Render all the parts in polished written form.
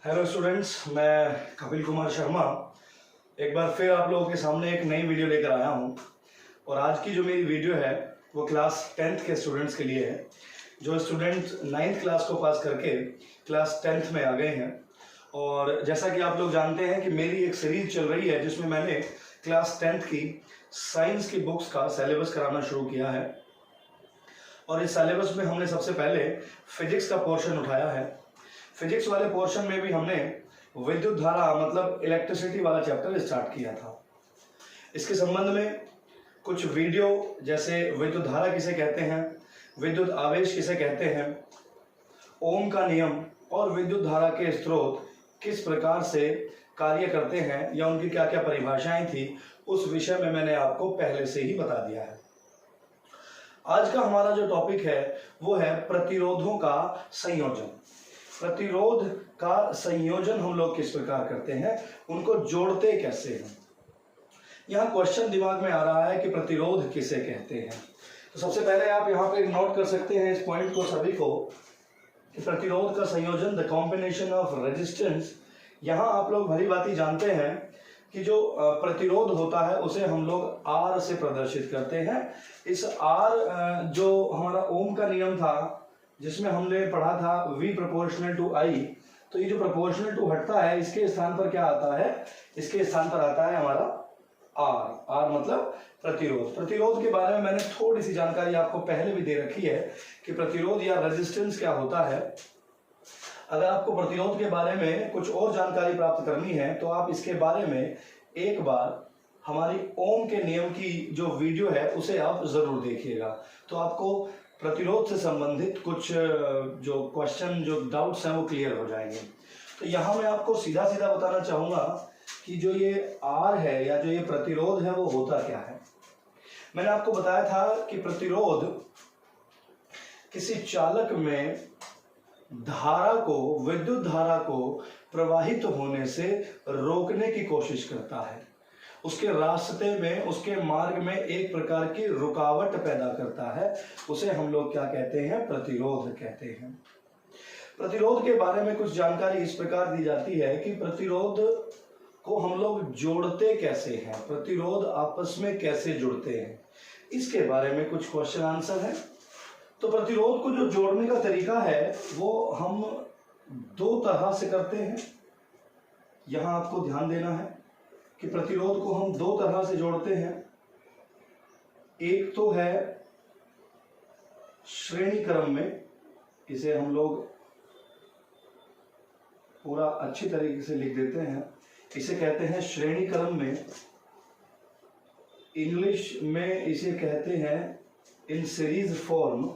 Hello students, मैं कपिल कुमार शर्मा एक बार फिर आप लोगों के सामने एक नई वीडियो लेकर आया हूं। और आज की जो मेरी वीडियो है वो क्लास 10th के स्टूडेंट्स के लिए है, जो स्टूडेंट 9th क्लास को पास करके क्लास 10th में आ गए हैं। और जैसा कि आप लोग जानते हैं कि मेरी एक सीरीज चल रही है जिसमें मैंने क्लास 10th की साइंस की बुक्स का सिलेबस कराना शुरू किया है। और इस सिलेबस में हमने सबसे पहले फिजिक्स का पोर्शन उठाया है। फिजिक्स वाले पोर्शन में भी हमने विद्युत धारा मतलब इलेक्ट्रिसिटी वाला चैप्टर स्टार्ट किया था। इसके संबंध में कुछ वीडियो, जैसे विद्युत धारा किसे कहते हैं, विद्युत आवेश किसे कहते हैं, ओम का नियम और विद्युत धारा के स्रोत किस प्रकार से कार्य करते हैं या उनकी क्या क्या परिभाषाएं थी, उस विषय में मैंने आपको पहले से ही बता दिया है। आज का हमारा जो टॉपिक है वो है प्रतिरोधों का संयोजन। प्रतिरोध का संयोजन हम लोग किस प्रकार करते हैं, उनको जोड़ते कैसे हैं। यहाँ क्वेश्चन दिमाग में आ रहा है कि प्रतिरोध किसे कहते हैं। तो सबसे पहले आप यहाँ पे नोट कर सकते हैं इस पॉइंट को सभी को कि प्रतिरोध का संयोजन, द कॉम्बिनेशन ऑफ रेजिस्टेंस। यहाँ आप लोग भली भांति जानते हैं कि जो प्रतिरोध होता है उसे हम लोग R से प्रदर्शित करते हैं। इस R जो हमारा ओम का नियम था जिसमें हमने पढ़ा था V प्रोपोर्शनल टू I, तो ये जो प्रोपोर्शनल टू हटता है इसके स्थान पर क्या आता है, इसके स्थान पर आता है हमारा R मतलब प्रतिरोध। प्रतिरोध के बारे में मैंने थोड़ी सी जानकारी आपको पहले भी दे रखी है कि प्रतिरोध या रेजिस्टेंस क्या होता है। अगर आपको प्रतिरोध के बारे में कुछ और जानकारी प्राप्त करनी है तो आप इसके बारे में एक बार हमारी ओम के नियम की जो वीडियो है उसे आप जरूर देखिएगा। तो आपको प्रतिरोध से संबंधित कुछ जो क्वेश्चन, जो डाउट्स हैं वो क्लियर हो जाएंगे। तो यहाँ मैं आपको सीधा सीधा बताना चाहूँगा कि जो ये R है या जो ये प्रतिरोध है वो होता क्या है। मैंने आपको बताया था कि प्रतिरोध किसी चालक में धारा को, विद्युत धारा को प्रवाहित होने से रोकने की कोशिश करता है। उसके रास्ते में, उसके मार्ग में एक प्रकार की रुकावट पैदा करता है। उसे हम लोग क्या कहते हैं, प्रतिरोध कहते हैं। प्रतिरोध के बारे में कुछ जानकारी इस प्रकार दी जाती है कि प्रतिरोध को हम लोग जोड़ते कैसे हैं, प्रतिरोध आपस में कैसे जुड़ते हैं, इसके बारे में कुछ क्वेश्चन आंसर है। तो प्रतिरोध को जो जोड़ने का तरीका है वो हम दो तरह से करते हैं। यहां आपको ध्यान देना है कि प्रतिरोध को हम दो तरह से जोड़ते हैं। एक तो है श्रेणी क्रम में, इसे हम लोग पूरा अच्छी तरीके से लिख देते हैं, इसे कहते हैं श्रेणी क्रम में। इंग्लिश में इसे कहते हैं इन सीरीज फॉर्म।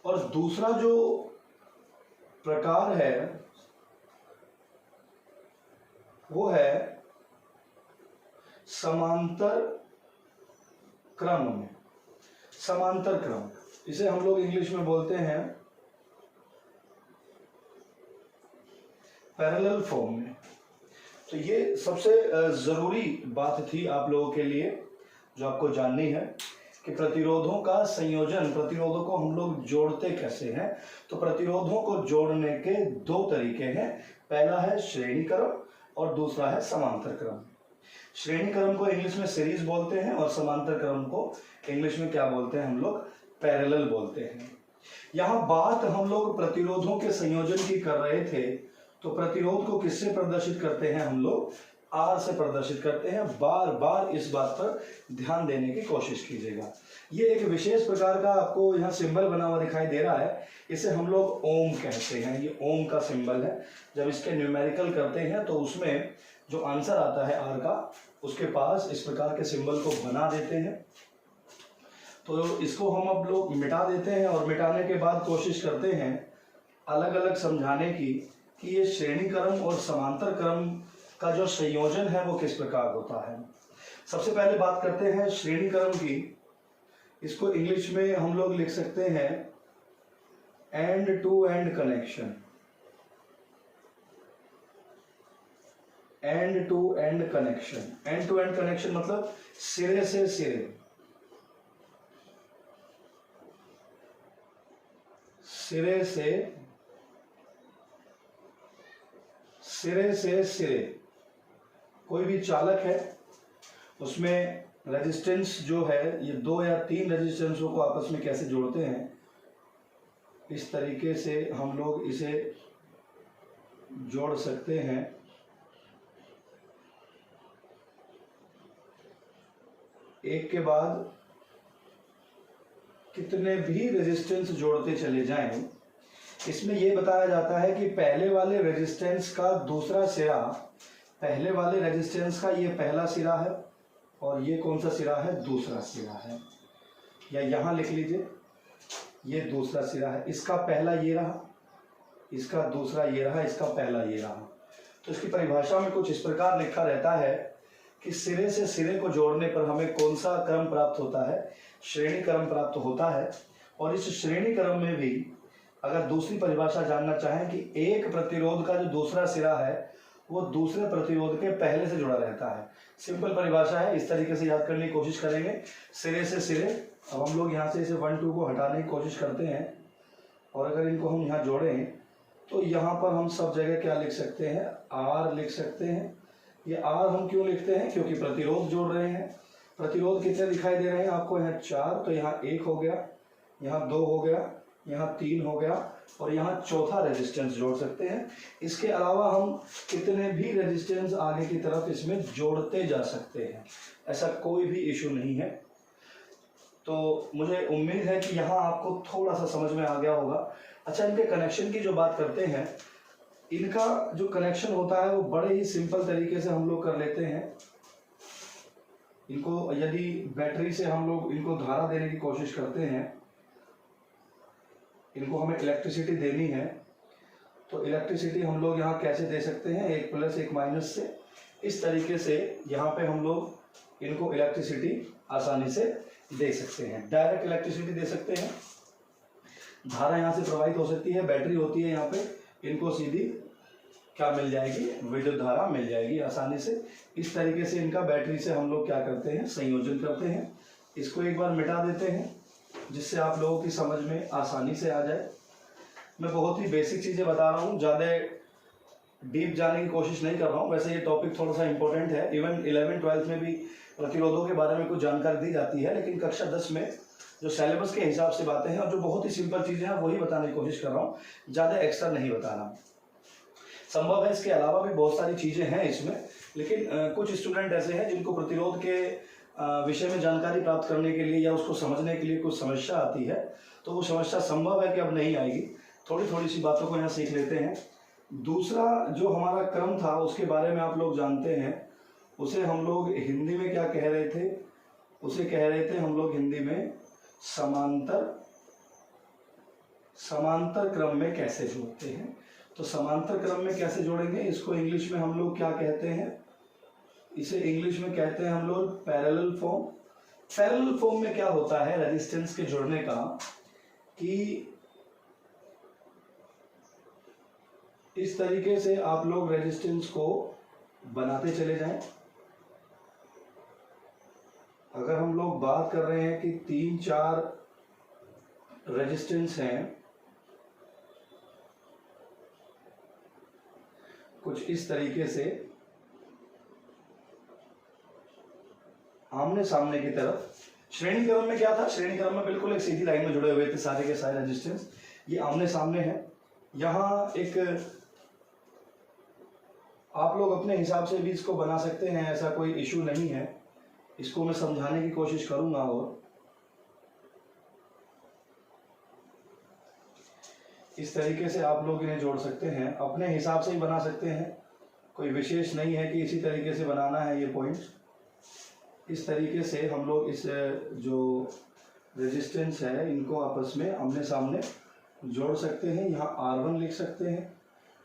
और दूसरा जो प्रकार है वो है समांतर क्रम में। समांतर क्रम, इसे हम लोग इंग्लिश में बोलते हैं पैरेलल फॉर्म में। तो ये सबसे जरूरी बात थी आप लोगों के लिए जो आपको जाननी है कि प्रतिरोधों का संयोजन, प्रतिरोधों को हम लोग जोड़ते कैसे हैं। तो प्रतिरोधों को जोड़ने के दो तरीके हैं, पहला है श्रेणी क्रम और दूसरा है समांतर क्रम। श्रेणी क्रम को इंग्लिश में सीरीज बोलते हैं और समांतर क्रम को इंग्लिश में क्या बोलते हैं, हम लोग पैरेलल बोलते हैं। यहाँ बात हम लोग प्रतिरोधों के संयोजन की कर रहे थे, तो प्रतिरोध को किससे प्रदर्शित करते हैं, हम लोग R से प्रदर्शित करते हैं। बार बार इस बात पर ध्यान देने की कोशिश कीजिएगा। ये एक विशेष प्रकार का आपको यहाँ सिंबल बना हुआ दिखाई दे रहा है, इसे हम लोग ओम कहते हैं। ये ओम का सिंबल है। जब इसके न्यूमेरिकल करते हैं तो उसमें जो आंसर आता है R का, उसके पास इस प्रकार के सिंबल को बना देते हैं। तो इसको हम अब लोग मिटा देते हैं और मिटाने के बाद कोशिश करते हैं अलग अलग समझाने की कि ये श्रेणी क्रम और समांतर क्रम का जो संयोजन है वो किस प्रकार होता है। सबसे पहले बात करते हैं श्रेणी क्रम की। इसको इंग्लिश में हम लोग लिख सकते हैं end to end connection. End to end connection, end to end connection मतलब सिरे से सिरे, सिरे से सिरे से सिरे कोई भी चालक है, उसमें रेजिस्टेंस जो है ये 2 या 3 रेजिस्टेंसों को आपस में कैसे जोड़ते हैं, इस तरीके से हम लोग इसे जोड़ सकते हैं। एक के बाद कितने भी रेजिस्टेंस जोड़ते चले जाएं, इसमें यह बताया जाता है कि पहले वाले रेजिस्टेंस का दूसरा सिरा, पहले वाले रेजिस्टेंस का ये पहला सिरा है और ये कौन सा सिरा है, दूसरा सिरा है। या यहां लिख लीजिए, ये दूसरा सिरा है, इसका पहला ये रहा, इसका दूसरा ये रहा, इसका पहला ये रहा। तो इसकी परिभाषा में कुछ इस प्रकार लिखा रहता है कि सिरे से सिरे को जोड़ने पर हमें कौन सा क्रम प्राप्त होता है, श्रेणी क्रम प्राप्त होता है। और इस श्रेणी क्रम में भी अगर दूसरी परिभाषा जानना चाहें कि एक प्रतिरोध का जो दूसरा सिरा है वो दूसरे प्रतिरोध के पहले से जुड़ा रहता है। सिंपल परिभाषा है, इस तरीके से याद करने की कोशिश करेंगे। सिरे से सिरे, अब हम लोग यहाँ से इसे 1 2 को हटाने की कोशिश करते हैं और अगर इनको हम यहाँ जोड़ें तो यहाँ पर हम सब जगह क्या लिख सकते हैं, आर लिख सकते हैं। ये आर हम क्यों लिखते हैं, क्योंकि प्रतिरोध जोड़ रहे हैं। प्रतिरोध कितने दिखाई दे रहे हैं आपको, यहाँ 4, तो यहाँ 1 हो गया, यहाँ 2 हो गया, यहाँ 3 हो गया और यहाँ चौथा रेजिस्टेंस जोड़ सकते हैं। इसके अलावा हम कितने भी रेजिस्टेंस आगे की तरफ इसमें जोड़ते जा सकते हैं, ऐसा कोई भी इशू नहीं है। तो मुझे उम्मीद है कि यहाँ आपको थोड़ा सा समझ में आ गया होगा। अच्छा, इनके कनेक्शन की जो बात करते हैं, इनका जो कनेक्शन होता है वो बड़े ही सिंपल तरीके से हम लोग कर लेते हैं। इनको यदि बैटरी से हम लोग इनको धारा देने की कोशिश करते हैं, इनको हमें इलेक्ट्रिसिटी देनी है, तो इलेक्ट्रिसिटी हम लोग यहाँ कैसे दे सकते हैं, 1 प्लस 1 माइनस से। इस तरीके से यहाँ पे हम लोग इनको इलेक्ट्रिसिटी आसानी से दे सकते हैं, डायरेक्ट इलेक्ट्रिसिटी दे सकते हैं। धारा यहाँ से प्रवाहित हो सकती है, बैटरी होती है यहाँ पे, इनको सीधी क्या मिल जाएगी, विद्युत धारा मिल जाएगी आसानी से। इस तरीके से इनका बैटरी से हम लोग क्या करते हैं, संयोजन करते हैं। इसको एक बार मिटा देते हैं जिससे आप लोगों की समझ में आसानी से आ जाए। मैं बहुत ही बेसिक चीज़ें बता रहा हूँ, ज़्यादा डीप जाने की कोशिश नहीं कर रहा हूँ। वैसे ये टॉपिक थोड़ा सा इंपॉर्टेंट है, इवन 11th 12th में भी प्रतिरोधों के बारे में कुछ जानकारी दी जाती है, लेकिन कक्षा 10 में जो सिलेबस के हिसाब से बातें हैं और जो बहुत ही सिंपल चीज़ें हैं वही बताने की कोशिश कर रहा हूँ, ज़्यादा एक्स्ट्रा नहीं बता रहा। संभव है इसके अलावा भी बहुत सारी चीज़ें हैं इसमें, लेकिन कुछ स्टूडेंट ऐसे हैं जिनको प्रतिरोध के विषय में जानकारी प्राप्त करने के लिए या उसको समझने के लिए कुछ समस्या आती है, तो वो समस्या संभव है कि अब नहीं आएगी। थोड़ी थोड़ी सी बातों को यहाँ सीख लेते हैं। दूसरा जो हमारा क्रम था उसके बारे में आप लोग जानते हैं, उसे हम लोग हिंदी में क्या कह रहे थे, उसे कह रहे थे हम लोग हिंदी में समांतर क्रम में कैसे जोड़ते हैं। तो समांतर क्रम में कैसे जोड़ेंगे, इसको इंग्लिश में हम लोग क्या कहते हैं, इसे इंग्लिश में कहते हैं हम लोग पैरेलल फॉर्म। पैरेलल फॉर्म में क्या होता है रेजिस्टेंस के जोड़ने का, कि इस तरीके से आप लोग रेजिस्टेंस को बनाते चले जाएं। अगर हम लोग बात कर रहे हैं कि 3-4 रेजिस्टेंस हैं, कुछ इस तरीके से आमने सामने की तरफ। श्रेणी क्रम में क्या था, श्रेणी क्रम में बिल्कुल एक सीधी लाइन में जुड़े हुए थे सारे के सारे रेजिस्टेंस, ये आमने सामने है। यहाँ एक आप लोग अपने हिसाब से भी इसको बना सकते हैं, ऐसा कोई इशू नहीं है। इसको मैं समझाने की कोशिश करूंगा और इस तरीके से आप लोग इन्हें जोड़ सकते हैं, अपने हिसाब से ही बना सकते हैं, कोई विशेष नहीं है कि इसी तरीके से बनाना है ये पॉइंट। इस तरीके से हम लोग इस जो रेजिस्टेंस है इनको आपस में आमने सामने जोड़ सकते हैं। यहाँ R1 लिख सकते हैं,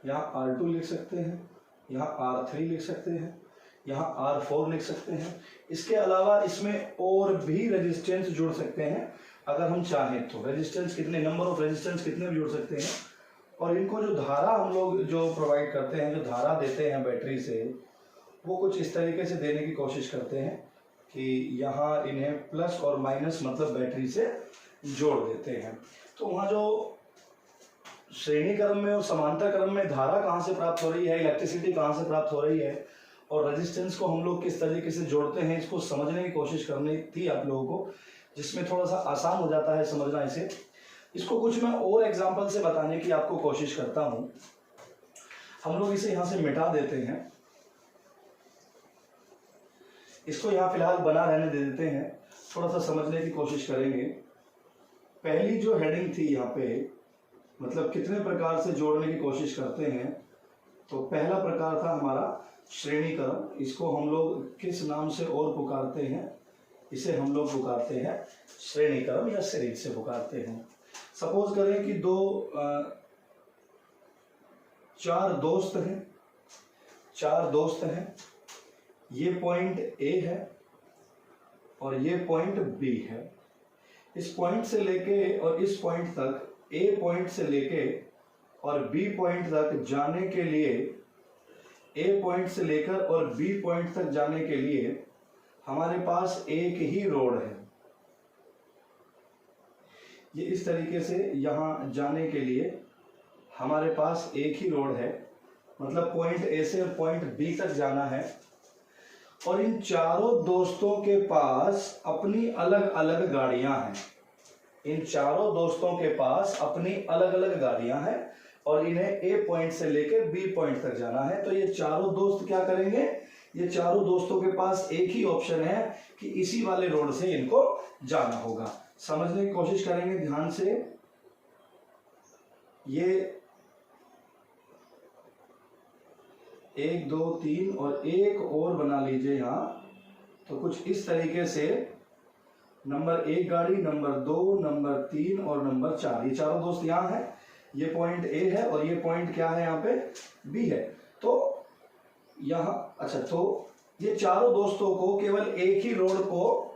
यहाँ R2 लिख सकते हैं, यहाँ R3 लिख सकते हैं, यहाँ R4 लिख सकते हैं। इसके अलावा इसमें और भी रेजिस्टेंस जोड़ सकते हैं अगर हम चाहें तो। रेजिस्टेंस कितने, नंबर ऑफ रेजिस्टेंस कितने भी जोड़ सकते हैं। और इनको जो धारा हम लोग जो प्रोवाइड करते हैं, जो धारा देते हैं बैटरी से, वो कुछ इस तरीके से देने की कोशिश करते हैं कि यहाँ इन्हें प्लस और माइनस मतलब बैटरी से जोड़ देते हैं। तो वहाँ जो श्रेणी क्रम में और समांतर क्रम में धारा कहाँ से प्राप्त हो रही है, इलेक्ट्रिसिटी कहाँ से प्राप्त हो रही है और रेजिस्टेंस को हम लोग किस तरीके से जोड़ते हैं, इसको समझने की कोशिश करनी थी आप लोगों को, जिसमें थोड़ा सा आसान हो जाता है समझना इसे। इसको कुछ मैं और एग्जांपल से बताने की आपको कोशिश करता हूं। हम लोग इसे यहां से मिटा देते हैं, इसको यहां फिलहाल बना रहने दे देते हैं, थोड़ा सा समझने की कोशिश करेंगे। पहली जो हेडिंग थी यहाँ पे, मतलब कितने प्रकार से जोड़ने की कोशिश करते हैं, तो पहला प्रकार था हमारा श्रेणी क्रम। इसको हम लोग किस नाम से और पुकारते हैं, इसे हम लोग पुकारते हैं श्रेणी क्रम या सीरीज से पुकारते हैं। सपोज करें कि चार दोस्त हैं, ये पॉइंट ए है और ये पॉइंट बी है। इस पॉइंट से लेके और इस पॉइंट तक, ए पॉइंट से लेके और बी पॉइंट तक जाने के लिए, ए पॉइंट से लेकर और बी पॉइंट तक जाने के लिए हमारे पास एक ही रोड है। ये इस तरीके से यहां जाने के लिए हमारे पास एक ही रोड है, मतलब पॉइंट ए से पॉइंट बी तक जाना है। और इन चारों दोस्तों के पास अपनी अलग अलग गाड़ियां हैं। इन चारों दोस्तों के पास अपनी अलग अलग गाड़ियां हैं और इन्हें ए पॉइंट से लेकर बी पॉइंट तक जाना है। तो ये चारों दोस्त क्या करेंगे, ये चारों दोस्तों के पास एक ही ऑप्शन है कि इसी वाले रोड से इनको जाना होगा। समझने की कोशिश करेंगे ध्यान से। ये 1 2 3 और एक और बना लीजिए यहां, तो कुछ इस तरीके से नंबर 1 गाड़ी, नंबर 2, नंबर 3 और नंबर 4, ये चारों दोस्त यहां हैं। ये पॉइंट ए है और ये पॉइंट क्या है, यहाँ पे बी है। तो यहां अच्छा, तो ये चारों दोस्तों को केवल एक ही रोड को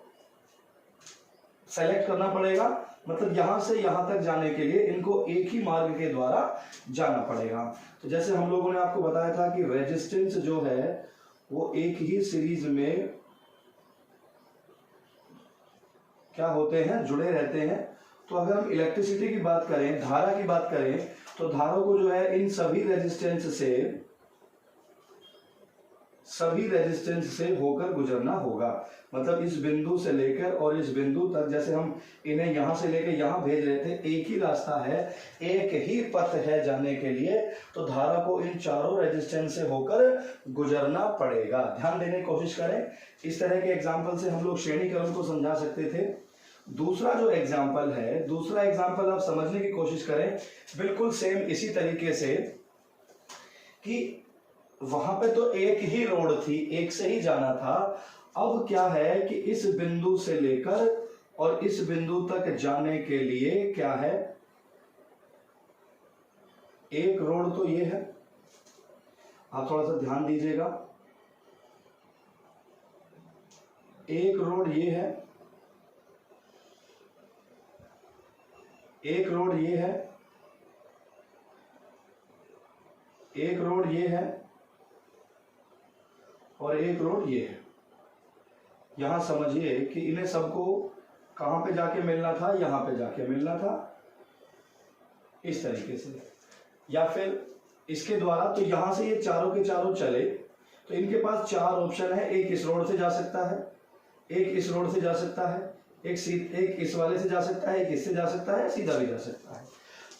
सेलेक्ट करना पड़ेगा, मतलब यहां से यहां तक जाने के लिए इनको एक ही मार्ग के द्वारा जाना पड़ेगा। तो जैसे हम लोगों ने आपको बताया था कि रेजिस्टेंस जो है वो एक ही सीरीज में क्या होते हैं, जुड़े रहते हैं। तो अगर हम इलेक्ट्रिसिटी की बात करें, धारा की बात करें, तो धारा को जो है इन सभी रेजिस्टेंस से होकर गुजरना होगा। मतलब इस बिंदु से लेकर और इस बिंदु तक, जैसे हम इन्हें यहां से लेकर यहां भेज रहे थे, एक ही रास्ता है, एक ही पथ है जाने के लिए, तो धारा को इन चारों रेजिस्टेंस से होकर गुजरना पड़ेगा। ध्यान देने की कोशिश करें। इस तरह के एग्जाम्पल से हम लोग श्रेणी क्रम को समझा सकते थे। दूसरा जो एग्जाम्पल है, दूसरा एग्जाम्पल आप समझने की कोशिश करें, बिल्कुल सेम इसी तरीके से कि वहां पे तो एक ही रोड थी, एक से ही जाना था। अब क्या है कि इस बिंदु से लेकर और इस बिंदु तक जाने के लिए क्या है, एक रोड तो ये है, आप थोड़ा सा ध्यान दीजिएगा। एक रोड ये है, एक रोड ये है, एक रोड ये है और एक रोड ये है। यहां समझिए कि इन्हें सबको कहां पे जाके मिलना था, यहां पे जाके मिलना था, इस तरीके से। या फिर इसके द्वारा, तो यहां से ये चारों के चारों चले, तो इनके पास 4 ऑप्शन है। एक इस रोड से जा सकता है, एक इस रोड से जा सकता है, एक इस वाले से जा सकता है, एक इससे जा सकता है, सीधा भी जा सकता है।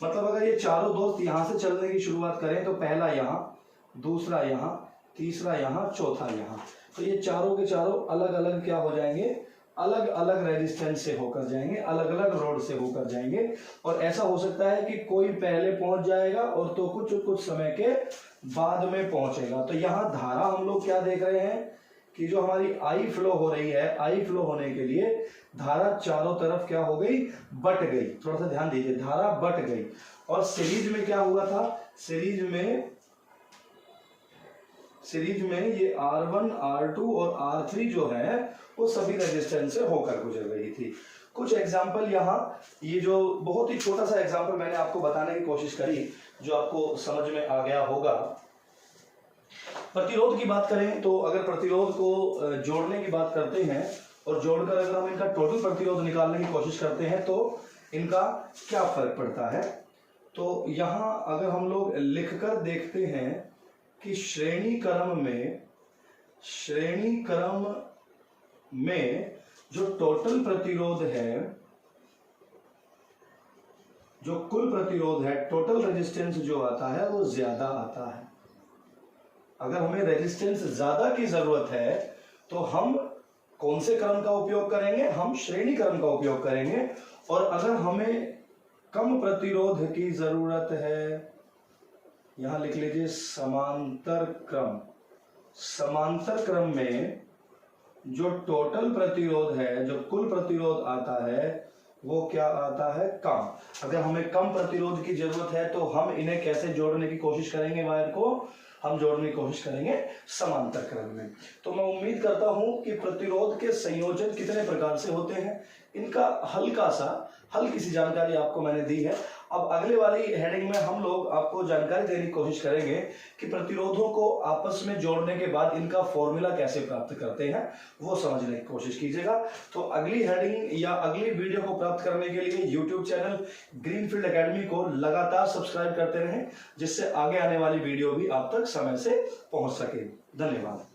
मतलब अगर ये चारों दोस्त यहां से चलने की शुरुआत करें, तो पहला यहां, दूसरा यहां, तीसरा यहां, चौथा यहां, तो ये चारों के चारों अलग अलग क्या हो जाएंगे, अलग अलग रेजिस्टेंस से होकर जाएंगे, अलग अलग रोड से होकर जाएंगे। और ऐसा हो सकता है कि कोई पहले पहुंच जाएगा और तो कुछ समय के बाद में पहुंचेगा। तो यहाँ धारा हम लोग क्या देख रहे हैं कि जो हमारी आई फ्लो हो रही है, आई फ्लो होने के लिए धारा चारों तरफ क्या हो गई, बट गई। थोड़ा सा ध्यान दीजिए, धारा बट गई। और सीरीज में क्या हुआ था, सीरीज में ये R1, R2 और R3 जो है वो सभी रेजिस्टेंस से होकर गुजर रही थी। कुछ एग्जाम्पल यहाँ, ये जो बहुत ही छोटा सा एग्जाम्पल मैंने आपको बताने की कोशिश करी, जो आपको समझ में आ गया होगा। प्रतिरोध की बात करें तो अगर प्रतिरोध को जोड़ने की बात करते हैं और जोड़कर अगर हम इनका टोटल प्रतिरोध निकालने की कोशिश करते हैं, तो इनका क्या फर्क पड़ता है। तो यहाँ अगर हम लोग लिखकर देखते हैं कि श्रेणी क्रम में जो टोटल प्रतिरोध है, जो कुल प्रतिरोध है, टोटल रेजिस्टेंस जो आता है वो ज्यादा आता है। अगर हमें रेजिस्टेंस ज्यादा की जरूरत है तो हम कौन से क्रम का उपयोग करेंगे? हम श्रेणी क्रम का उपयोग करेंगे। और अगर हमें कम प्रतिरोध की जरूरत है, यहां लिख लीजिए समांतर क्रम। समांतर क्रम में जो टोटल प्रतिरोध है, जो कुल प्रतिरोध आता है, वो क्या आता है? कम। अगर हमें कम प्रतिरोध की जरूरत है तो हम इन्हें कैसे जोड़ने की कोशिश करेंगे? वायर को हम जोड़ने की कोशिश करेंगे समांतर क्रम में। तो मैं उम्मीद करता हूं कि प्रतिरोध के संयोजन कितने प्रकार से होते हैं, इनका हल्की सी जानकारी आपको मैंने दी है। अब अगले वाली हेडिंग में हम लोग आपको जानकारी देने की कोशिश करेंगे कि प्रतिरोधों को आपस में जोड़ने के बाद इनका फॉर्मूला कैसे प्राप्त करते हैं, वो समझने की कोशिश कीजिएगा। तो अगली हेडिंग या अगली वीडियो को प्राप्त करने के लिए यूट्यूब चैनल ग्रीनफील्ड एकेडमी को लगातार सब्सक्राइब करते रहें, जिससे आगे आने वाली वीडियो भी आप तक समय से पहुंच सके। धन्यवाद।